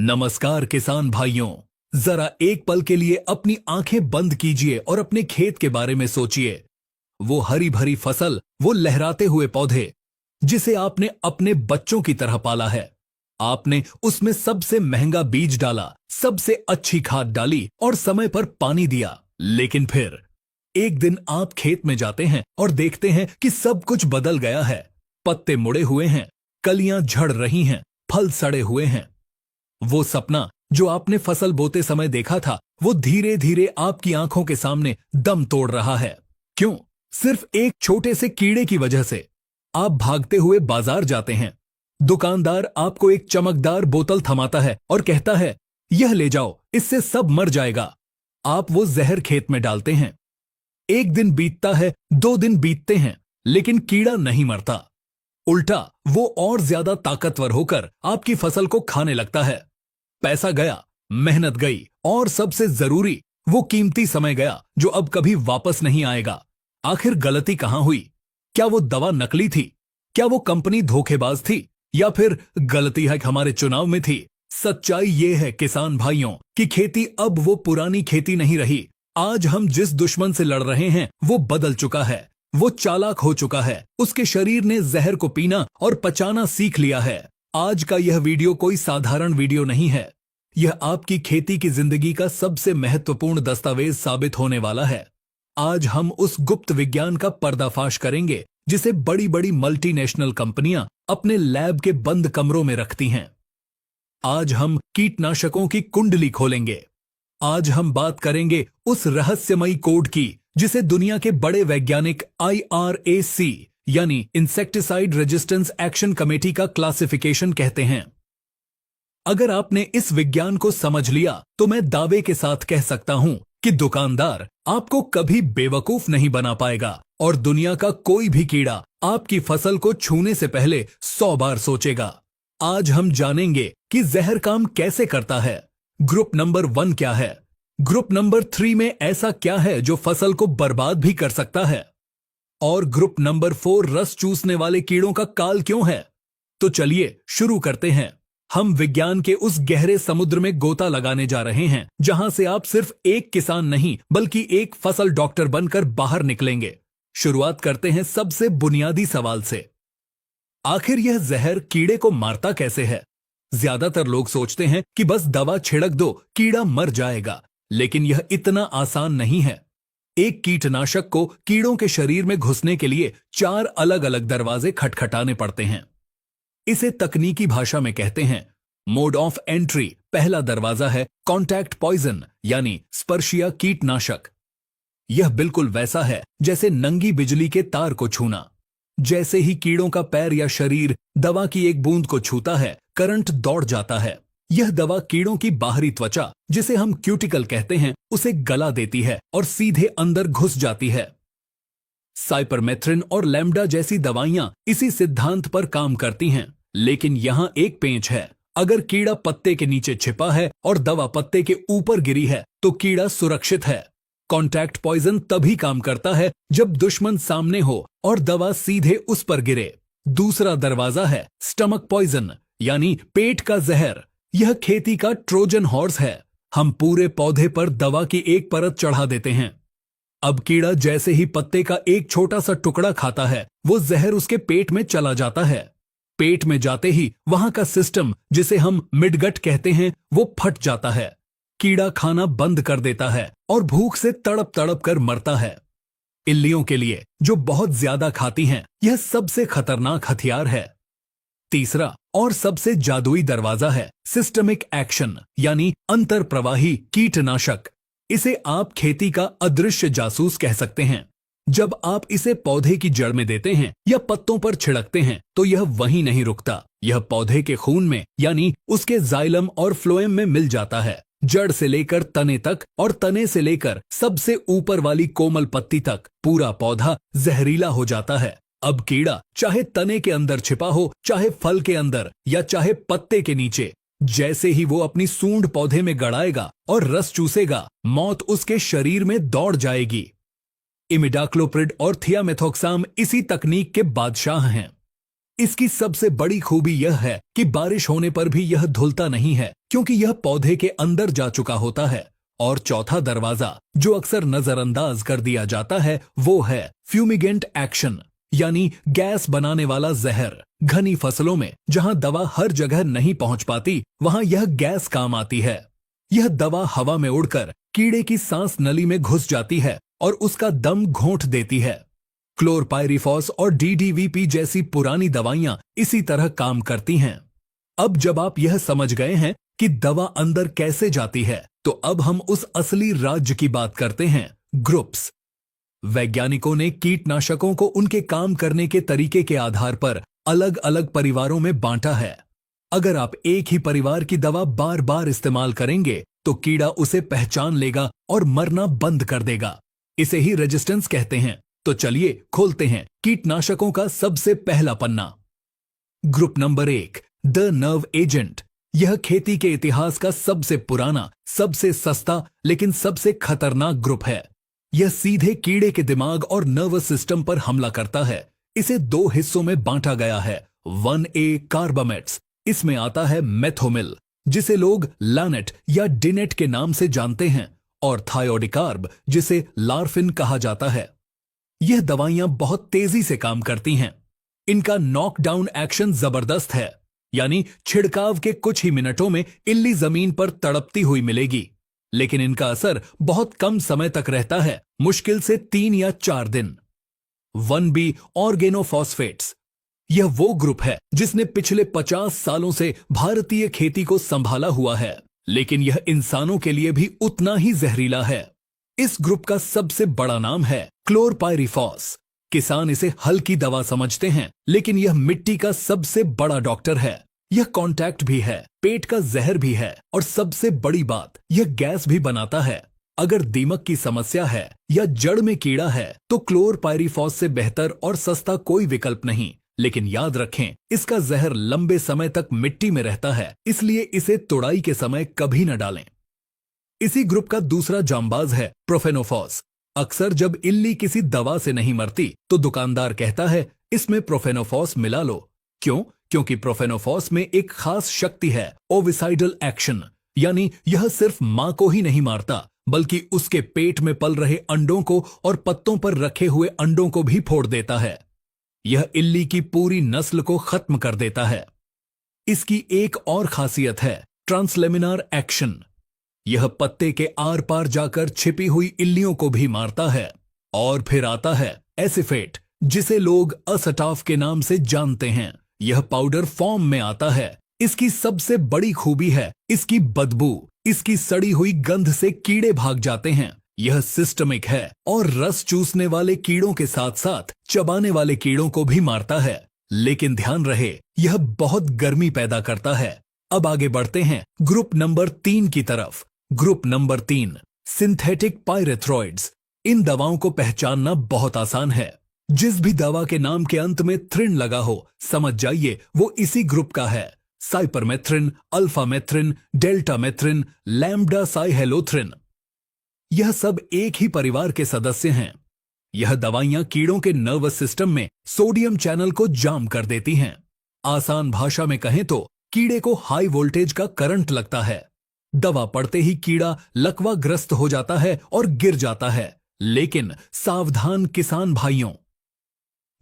नमस्कार किसान भाइयों, जरा एक पल के लिए अपनी आंखें बंद कीजिए और अपने खेत के बारे में सोचिए। वो हरी भरी फसल, वो लहराते हुए पौधे जिसे आपने अपने बच्चों की तरह पाला है। आपने उसमें सबसे महंगा बीज डाला, सबसे अच्छी खाद डाली और समय पर पानी दिया। लेकिन फिर एक दिन आप खेत में जाते हैं और देखते हैं कि सब कुछ बदल गया है। पत्ते मुड़े हुए हैं, कलियां झड़ रही हैं, फल सड़े हुए हैं। वो सपना जो आपने फसल बोते समय देखा था, वो धीरे धीरे आपकी आंखों के सामने दम तोड़ रहा है। क्यों? सिर्फ एक छोटे से कीड़े की वजह से। आप भागते हुए बाजार जाते हैं। दुकानदार आपको एक चमकदार बोतल थमाता है और कहता है, यह ले जाओ, इससे सब मर जाएगा। आप वो जहर खेत में डालते हैं। एक दिन बीतता है, 2 दिन बीतते हैं, लेकिन कीड़ा नहीं मरता। उल्टा वो और ज्यादा ताकतवर होकर आपकी फसल को खाने लगता है। पैसा गया, मेहनत गई और सबसे जरूरी वो कीमती समय गया जो अब कभी वापस नहीं आएगा। आखिर गलती कहां हुई? क्या वो दवा नकली थी? क्या वो कंपनी धोखेबाज थी? या फिर गलती है हमारे चुनाव में थी? सच्चाई ये है किसान भाइयों कि खेती अब वो पुरानी खेती नहीं रही। आज हम जिस दुश्मन से लड़ रहे हैं वो बदल चुका है। वो चालाक हो चुका है। उसके शरीर ने जहर को पीना और पचाना सीख लिया है। आज का यह वीडियो कोई साधारण वीडियो नहीं है। यह आपकी खेती की जिंदगी का सबसे महत्वपूर्ण दस्तावेज साबित होने वाला है। आज हम उस गुप्त विज्ञान का पर्दाफाश करेंगे जिसे बड़ी बड़ी मल्टीनेशनल कंपनियां अपने लैब के बंद कमरों में रखती हैं। आज हम कीटनाशकों की कुंडली खोलेंगे। आज हम बात करेंगे उस रहस्यमयी कोड की जिसे दुनिया के बड़े वैज्ञानिक IRAC यानी इंसेक्टिसाइड रेजिस्टेंस एक्शन कमेटी का क्लासिफिकेशन कहते हैं। अगर आपने इस विज्ञान को समझ लिया तो मैं दावे के साथ कह सकता हूं कि दुकानदार आपको कभी बेवकूफ नहीं बना पाएगा और दुनिया का कोई भी कीड़ा आपकी फसल को छूने से पहले 100 बार सोचेगा। आज हम जानेंगे कि जहर काम कैसे करता है, ग्रुप नंबर 1 क्या है, ग्रुप नंबर 3 में ऐसा क्या है जो फसल को बर्बाद भी कर सकता है, और ग्रुप नंबर 4 रस चूसने वाले कीड़ों का काल क्यों है। तो चलिए शुरू करते हैं। हम विज्ञान के उस गहरे समुद्र में गोता लगाने जा रहे हैं जहां से आप सिर्फ एक किसान नहीं बल्कि एक फसल डॉक्टर बनकर बाहर निकलेंगे। शुरुआत करते हैं सबसे बुनियादी सवाल से। आखिर यह जहर कीड़े को मारता कैसे है? ज्यादातर लोग सोचते हैं कि बस दवा छिड़क दो, कीड़ा मर जाएगा, लेकिन यह इतना आसान नहीं है। एक कीटनाशक को कीड़ों के शरीर में घुसने के लिए 4 अलग अलग दरवाजे खटखटाने पड़ते हैं। इसे तकनीकी भाषा में कहते हैं मोड ऑफ एंट्री। पहला दरवाजा है कॉन्टैक्ट पॉइजन यानी स्पर्शिया कीटनाशक। यह बिल्कुल वैसा है जैसे नंगी बिजली के तार को छूना। जैसे ही कीड़ों का पैर या शरीर दवा की एक बूंद को छूता है, करंट दौड़ जाता है। यह दवा कीड़ों की बाहरी त्वचा, जिसे हम क्यूटिकल कहते हैं, उसे गला देती है और सीधे अंदर घुस जाती है। साइपरमेथ्रिन और लैम्डा जैसी दवाइयां इसी सिद्धांत पर काम करती हैं, लेकिन यहां एक पेंच है। अगर कीड़ा पत्ते के नीचे छिपा है और दवा पत्ते के ऊपर गिरी है तो कीड़ा सुरक्षित है। कॉन्टैक्ट पॉइजन तभी काम करता है जब दुश्मन सामने हो और दवा सीधे उस पर गिरे। दूसरा दरवाजा है स्टमक पॉइजन यानी पेट का जहर। यह खेती का ट्रोजन हॉर्स है। हम पूरे पौधे पर दवा की एक परत चढ़ा देते हैं। अब कीड़ा जैसे ही पत्ते का एक छोटा सा टुकड़ा खाता है, वो जहर उसके पेट में चला जाता है। पेट में जाते ही वहां का सिस्टम, जिसे हम मिडगट कहते हैं, वो फट जाता है। कीड़ा खाना बंद कर देता है और भूख से तड़प तड़प कर मरता है। इल्लियों के लिए, जो बहुत ज्यादा खाती हैं, यह सबसे खतरनाक हथियार है। तीसरा और सबसे जादुई दरवाजा है सिस्टमिक एक्शन यानी अंतरप्रवाही कीटनाशक। इसे आप खेती का अदृश्य जासूस कह सकते हैं। जब आप इसे पौधे की जड़ में देते हैं या पत्तों पर छिड़कते हैं तो यह वहीं नहीं रुकता। यह पौधे के खून में यानी उसके जाइलम और फ्लोएम में मिल जाता है। जड़ से लेकर तने तक और तने से लेकर सबसे ऊपर वाली कोमल पत्ती तक पूरा पौधा जहरीला हो जाता है। अब कीड़ा चाहे तने के अंदर छिपा हो, चाहे फल के अंदर या चाहे पत्ते के नीचे, जैसे ही वो अपनी सूंड पौधे में गड़ाएगा और रस चूसेगा, मौत उसके शरीर में दौड़ जाएगी। इमिडाक्लोप्रिड और थियामेथोक्साम इसी तकनीक के बादशाह हैं। इसकी सबसे बड़ी खूबी यह है कि बारिश होने पर भी यह धुलता नहीं है, क्योंकि यह पौधे के अंदर जा चुका होता है। और चौथा दरवाजा जो अक्सर नजरअंदाज कर दिया जाता है वो है फ्यूमिगेंट एक्शन, यानी गैस बनाने वाला जहर। घनी फसलों में जहां दवा हर जगह नहीं पहुंच पाती वहां यह गैस काम आती है। यह दवा हवा में उड़कर कीड़े की सांस नली में घुस जाती है और उसका दम घोंट देती है। क्लोरपाइरिफॉस और डीडीवीपी जैसी पुरानी दवाइयां इसी तरह काम करती हैं। अब जब आप यह समझ गए हैं कि दवा अंदर कैसे जाती है, तो अब हम उस असली राज्य की बात करते हैं, ग्रुप्स। वैज्ञानिकों ने कीटनाशकों को उनके काम करने के तरीके के आधार पर अलग अलग परिवारों में बांटा है। अगर आप एक ही परिवार की दवा बार बार इस्तेमाल करेंगे तो कीड़ा उसे पहचान लेगा और मरना बंद कर देगा। इसे ही रेजिस्टेंस कहते हैं। तो चलिए खोलते हैं कीटनाशकों का सबसे पहला पन्ना। Group number 1, the nerve agent. यह खेती के इतिहास का सबसे पुराना, सबसे सस्ता लेकिन सबसे खतरनाक ग्रुप है। यह सीधे कीड़े के दिमाग और नर्वस सिस्टम पर हमला करता है। इसे 2 हिस्सों में बांटा गया है। 1A कार्बामेट्स, इसमें आता है मेथोमिल जिसे लोग लानेट या डिनेट के नाम से जानते हैं, और थायोडिकार्ब जिसे लार्फिन कहा जाता है। यह दवाइयां बहुत तेजी से काम करती हैं। इनका नॉकडाउन एक्शन जबरदस्त है, यानी छिड़काव के कुछ ही मिनटों में इल्ली जमीन पर तड़पती हुई मिलेगी। लेकिन इनका असर बहुत कम समय तक रहता है, मुश्किल से 3 या 4 दिन। 1B ऑर्गेनोफॉस्फेट्स, यह वो ग्रुप है जिसने पिछले 50 सालों से भारतीय खेती को संभाला हुआ है, लेकिन यह इंसानों के लिए भी उतना ही जहरीला है। इस ग्रुप का सबसे बड़ा नाम है क्लोरपाइरिफॉस। किसान इसे हल्की दवा समझते हैं, लेकिन यह मिट्टी का सबसे बड़ा डॉक्टर है। यह कांटेक्ट भी है, पेट का जहर भी है, और सबसे बड़ी बात, यह गैस भी बनाता है। अगर दीमक की समस्या है या जड़ में कीड़ा है तो क्लोरपाइरिफॉस से बेहतर और सस्ता कोई विकल्प नहीं। लेकिन याद रखें, इसका जहर लंबे समय तक मिट्टी में रहता है, इसलिए इसे तुड़ाई के समय कभी न डालें। इसी ग्रुप का दूसरा जांबाज है प्रोफेनोफॉस। अक्सर जब इल्ली किसी दवा से नहीं मरती तो दुकानदार कहता है इसमें प्रोफेनोफॉस मिला लो। क्यों? क्योंकि प्रोफेनोफॉस में एक खास शक्ति है, ओविसाइडल एक्शन, यानी यह सिर्फ मां को ही नहीं मारता बल्कि उसके पेट में पल रहे अंडों को और पत्तों पर रखे हुए अंडों को भी फोड़ देता है। यह इल्ली की पूरी नस्ल को खत्म कर देता है। इसकी एक और खासियत है ट्रांसलेमिनार एक्शन। यह पत्ते के आर पार जाकर छिपी हुई इल्लियों को भी मारता है। और फिर आता है एसिफेट, जिसे लोग असटाफ के नाम से जानते हैं। यह पाउडर फॉर्म में आता है। इसकी सबसे बड़ी खूबी है इसकी बदबू। इसकी सड़ी हुई गंध से कीड़े भाग जाते हैं। यह सिस्टमिक है और रस चूसने वाले कीड़ों के साथ साथ चबाने वाले कीड़ों को भी मारता है। लेकिन ध्यान रहे, यह बहुत गर्मी पैदा करता है। अब आगे बढ़ते हैं ग्रुप नंबर 3 की तरफ। Group number 3, synthetic pyrethroids. इन दवाओं को पहचानना बहुत आसान है। जिस भी दवा के नाम के अंत में थ्रिन लगा हो, समझ जाइए वो इसी ग्रुप का है। साइपरमेथ्रिन, अल्फामेथ्रिन, डेल्टामेथ्रिन, लैम्ब्डा साइहेलोथ्रिन, यह सब एक ही परिवार के सदस्य हैं। यह दवाइयां कीड़ों के नर्वस सिस्टम में सोडियम चैनल को जाम कर देती हैं। आसान भाषा में कहें तो कीड़े को हाई वोल्टेज का करंट लगता है। दवा पड़ते ही कीड़ा लकवाग्रस्त हो जाता है और गिर जाता है। लेकिन सावधान किसान भाइयों,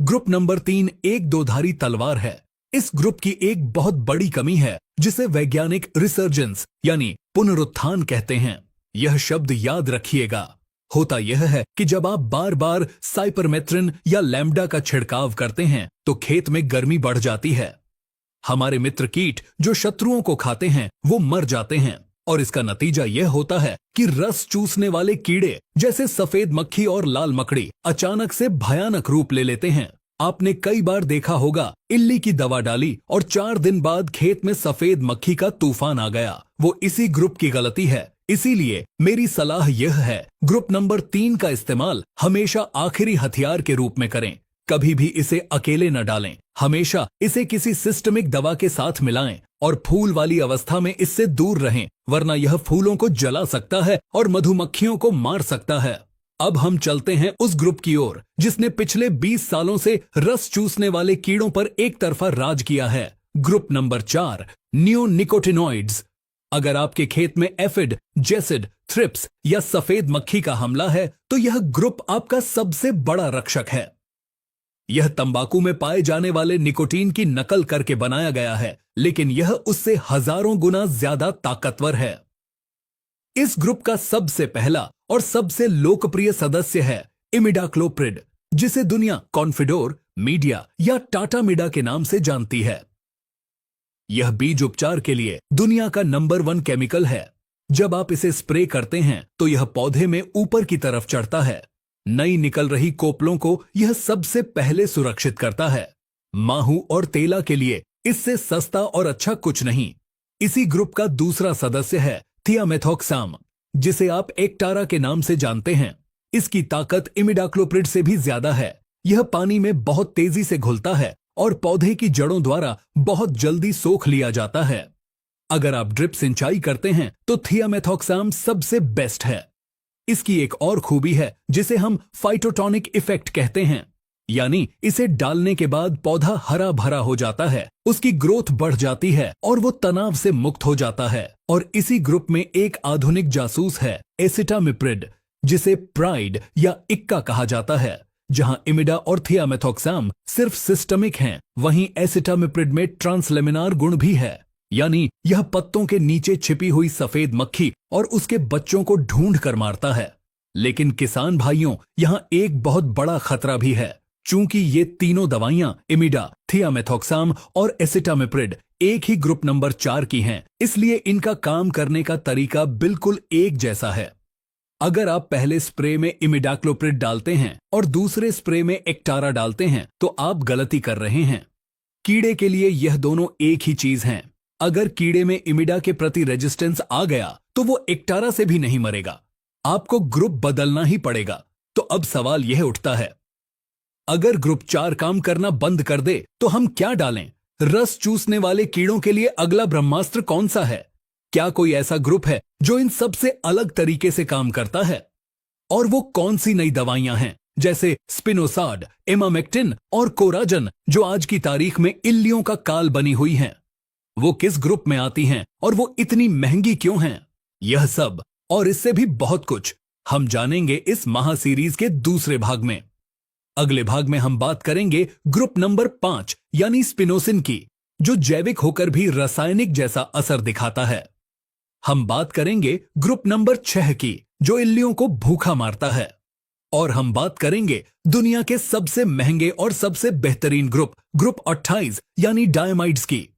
ग्रुप नंबर 3 एक दोधारी तलवार है। इस ग्रुप की एक बहुत बड़ी कमी है जिसे वैज्ञानिक रिसर्जेंस यानी पुनरुत्थान कहते हैं। यह शब्द याद रखिएगा। होता यह है कि जब आप बार बार साइपरमेथ्रिन या लैम्ब्डा का छिड़काव करते हैं तो खेत में गर्मी बढ़ जाती है। हमारे मित्र कीट जो शत्रुओं को खाते हैं वो मर जाते हैं, और इसका नतीजा यह होता है कि रस चूसने वाले कीड़े जैसे सफेद मक्खी और लाल मकड़ी अचानक से भयानक रूप ले लेते हैं। आपने कई बार देखा होगा, इल्ली की दवा डाली और 4 दिन बाद खेत में सफेद मक्खी का तूफान आ गया। वो इसी ग्रुप की गलती है। इसीलिए मेरी सलाह यह है, ग्रुप नंबर 3 का इस्तेमाल हमेशा आखिरी हथियार के रूप में करें। कभी भी इसे अकेले न डालें। हमेशा इसे किसी सिस्टमिक दवा के साथ मिलाएं और फूल वाली अवस्था में इससे दूर रहें, वरना यह फूलों को जला सकता है और मधुमक्खियों को मार सकता है। अब हम चलते हैं उस ग्रुप की ओर जिसने पिछले 20 सालों से रस चूसने वाले कीड़ों पर एक तरफा राज किया है। Group number 4, नियोनिकोटिनॉइड्स। अगर आपके खेत में एफिड, जेसिड, थ्रिप्स या सफेद मक्खी का हमला है तो यह ग्रुप आपका सबसे बड़ा रक्षक है। यह तंबाकू में पाए जाने वाले निकोटीन की नकल करके बनाया गया है, लेकिन यह उससे हजारों गुना ज्यादा ताकतवर है। इस ग्रुप का सबसे पहला और सबसे लोकप्रिय सदस्य है इमिडाक्लोप्रिड, जिसे दुनिया कॉन्फिडोर, मीडिया या टाटामिडा के नाम से जानती है। यह बीज उपचार के लिए दुनिया का नंबर 1 केमिकल है। जब आप इसे स्प्रे करते हैं तो यह पौधे में ऊपर की तरफ चढ़ता है। नई निकल रही कोपलों को यह सबसे पहले सुरक्षित करता है। माहू और तेला के लिए इससे सस्ता और अच्छा कुछ नहीं। इसी ग्रुप का दूसरा सदस्य है थियामेथोक्साम, जिसे आप एक्टारा के नाम से जानते हैं। इसकी ताकत इमिडाक्लोप्रिड से भी ज्यादा है। यह पानी में बहुत तेजी से घुलता है और पौधे की जड़ों द्वारा बहुत जल्दी सोख लिया जाता है। अगर आप ड्रिप सिंचाई करते हैं तो थियामेथोक्साम सबसे बेस्ट है। इसकी एक और खूबी है जिसे हम फाइटोटॉनिक इफेक्ट कहते हैं, यानी इसे डालने के बाद पौधा हरा भरा हो जाता है, उसकी ग्रोथ बढ़ जाती है और वो तनाव से मुक्त हो जाता है। और इसी ग्रुप में एक आधुनिक जासूस है एसिटामिप्रिड, जिसे प्राइड या इक्का कहा जाता है। जहां इमिडा और थियामेथोक्साम सिर्फ सिस्टमिक हैं, वहीं एसिटामिप्रिड में ट्रांसलेमिनार गुण भी है, यानी यह पत्तों के नीचे छिपी हुई सफेद मक्खी और उसके बच्चों को ढूंढ कर मारता है। लेकिन किसान भाइयों, यहां एक बहुत बड़ा खतरा भी है। चूंकि ये तीनों दवाइयां इमिडा, थियामेथोक्साम और एसिटामिप्रिड एक ही ग्रुप नंबर 4 की हैं, इसलिए इनका काम करने का तरीका बिल्कुल एक जैसा है। अगर आप पहले स्प्रे में इमिडाक्लोप्रिड डालते हैं और दूसरे स्प्रे में एक्टारा डालते हैं तो आप गलती कर रहे हैं। कीड़े के लिए यह दोनों एक ही चीज हैं। अगर कीड़े में इमिडा के प्रति रेजिस्टेंस आ गया तो वो एक्टारा से भी नहीं मरेगा, आपको ग्रुप बदलना ही पड़ेगा। तो अब सवाल यह उठता है, अगर ग्रुप 4 काम करना बंद कर दे तो हम क्या डालें? रस चूसने वाले कीड़ों के लिए अगला ब्रह्मास्त्र कौन सा है? क्या कोई ऐसा ग्रुप है जो इन सबसे अलग तरीके से काम करता है? और वो कौन सी नई दवाइयां हैं जैसे स्पिनोसाड, इमामेक्टिन और कोराजन, जो आज की तारीख में इल्लियों का काल बनी हुई हैं? वो किस ग्रुप में आती हैं और वो इतनी महंगी क्यों हैं? यह सब और इससे भी बहुत कुछ हम जानेंगे इस महासीरीज के दूसरे भाग में। अगले भाग में हम बात करेंगे ग्रुप नंबर 5 यानी स्पिनोसिन की, जो जैविक होकर भी रासायनिक जैसा असर दिखाता है। हम बात करेंगे ग्रुप नंबर 6 की, जो इल्लियों को भूखा मारता है। और हम बात करेंगे दुनिया के सबसे महंगे और सबसे बेहतरीन ग्रुप 28 यानी डायमाइड्स की।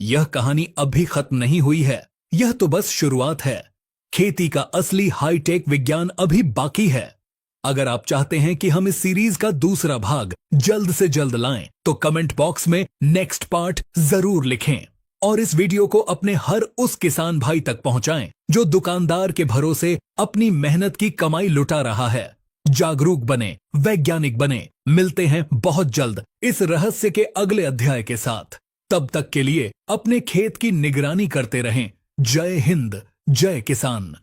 यह कहानी अभी खत्म नहीं हुई है, यह तो बस शुरुआत है। खेती का असली हाईटेक विज्ञान अभी बाकी है। अगर आप चाहते हैं कि हम इस सीरीज का दूसरा भाग जल्द से जल्द लाएं, तो कमेंट बॉक्स में नेक्स्ट पार्ट जरूर लिखें और इस वीडियो को अपने हर उस किसान भाई तक पहुंचाएं जो दुकानदार के भरोसे अपनी मेहनत की कमाई लुटा रहा है। जागरूक बने, वैज्ञानिक बने। मिलते हैं बहुत जल्द इस रहस्य के अगले अध्याय के साथ। तब तक के लिए अपने खेत की निगरानी करते रहें। जय हिंद, जय किसान।